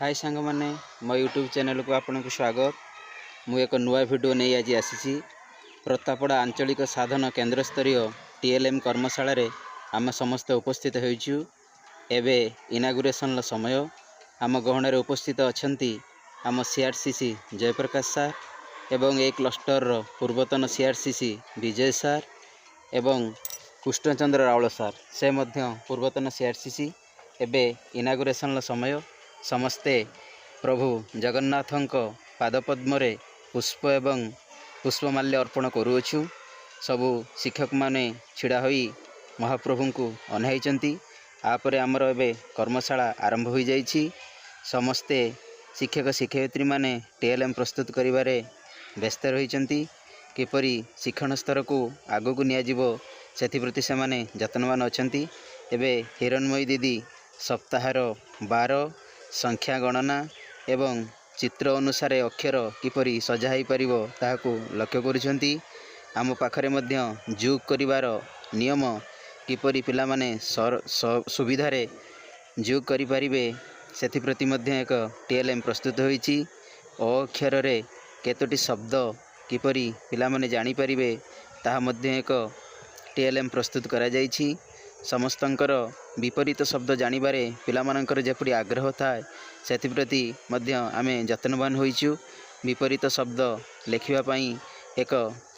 हाय सांग माने मो यूट्यूब चैनल को आपन को स्वागत। मु एक नुआ वीडियो नहीं आज आसी प्रतापड़ा आंचलिक साधन केन्द्र स्तरीय टीएलएम कर्मशाला रे आम समस्त उपस्थित होइछु। एबे इनागुरेशन समय आम गहन रे उपस्थित अछंती आम सीआरसीसी जयप्रकाश सार एवं ए क्लस्टर पूर्वतन सीआरसीसी विजय सार एवं कृष्णचंद्र रावल सार से मध्य पूर्वतन सीआरसीसी। एबे इनागुरेशन समय समस्ते प्रभु जगन्नाथଙ୍କ पादपद्मरे पुष्प एवं पुष्पमाल्य अर्पण करुअछु। सबु शिक्षक माने छिड़ा होई महाप्रभु को अनाइचंती। आपरे आमर एबे कर्मशाला आरंभ हो जाइछि। समस्ते शिक्षक शिक्षयित्री माने टीएलएम प्रस्तुत करिवारे व्यस्त रहिचंती। किपरि शिक्षण स्तर को आगो को निया जिवो सेथिप्रति से माने यत्नवान अछंती। एबे हिरणमयी दीदी सप्ताहर 12 संख्या गणना एवं चित्र अनुसार अक्षर किपरि सजाई पारिबो ताहाकू लक्ष्य करुछंती। आम पाखरे मध्य जोग करिवार नियम किपरि पिला माने सुविधारे जोग करि पारिबे सेथिप्रति मध्य एक टीएलएम प्रस्तुत होईछि। अ अक्षर रे केतोटी शब्द किपरि पिला माने जानि पारिबे ताहा मध्य एक टीएलएम प्रस्तुत करा जाइछि। समस्तंकर विपरीत शब्द जानिबारे पिलामानंकर जेपरि आग्रह थाए सेथिप्रति मध्य आमे यत्नवान होइछु। विपरीत शब्द लेखिबा पई एक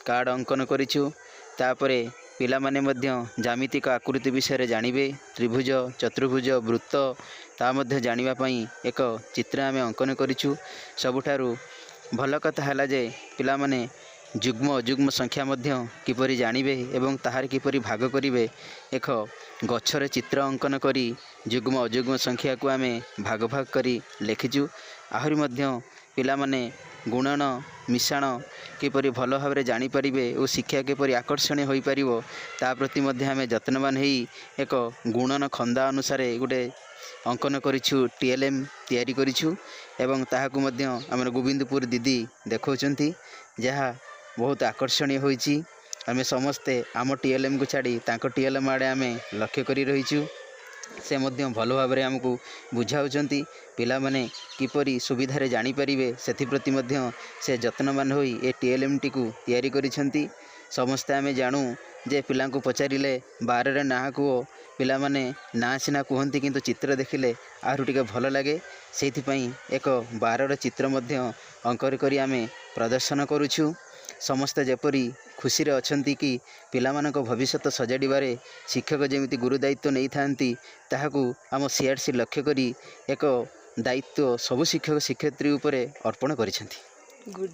कार्ड अंकन करिछु। तापरे पिला माने मध्य ज्यामितिक आकृति विषय जानिबे। त्रिभुज चतुर्भुज वृत्त ता मध्य जानिबा पई एक चित्र आमे अंकन करिछु। सबुठारु भल कथा हैला जे पिला माने जुग्म अजुग्म संख्या मध्य किपरि जानिबे एवं ताहार किपरि भाग करिवे एक गच्छरे चित्र अंकन करी जुग्म अजुग्म संख्या को आमे भाग भाग करी लेखिचु। आहरी मध्य पिला माने गुणन मिश्रण किपरि भल भाव जानि परिबे और शिक्षा किपरि आकर्षणीय होई परिबो ता प्रति मध्य आमे यत्नवान हेई एक गुणन खंदा अनुसार गोटे अंकन करिछु टीएलएम तैयारी करिछु। एवं ताहाकु मध्य हमर गोविंदपुर दीदी देखौचंती जहा बहुत आकर्षणीय होईची। आमे समस्ते आम टीएलएम को छाड़ी तांको टीएलएम आड़े आमे लक्ष्य करी रहिछु। से मध्य भल भाव आमको बुझाउचंती पिला माने किपरि सुविधारे जानि परिबे सेथिप्रति मध्य से यत्नवान होई ए टीएलएम टी को तैयारी करिसेंती। समस्ते आमे जानू जे पिला को पचारिले 12 रे ना को पिला माने ना सिना कहंती किंतु चित्र देखिले आरु टिके भल लागे। सेथि पई एक 12 रे चित्र मध्य अंकर करी आमे प्रदर्शन करूछु। समस्ते जेपरी खुशी रे अछंती कि पिलामानक भविष्यत सजाड़िबारे शिक्षक जेमिति गुरु दायित्व नहीं थांती ताहाकू आम सीआरसी लक्ष्य करी एक दायित्व सबु शिक्षक शिक्षयित्री उपरे अर्पण करिसेंती। गुड।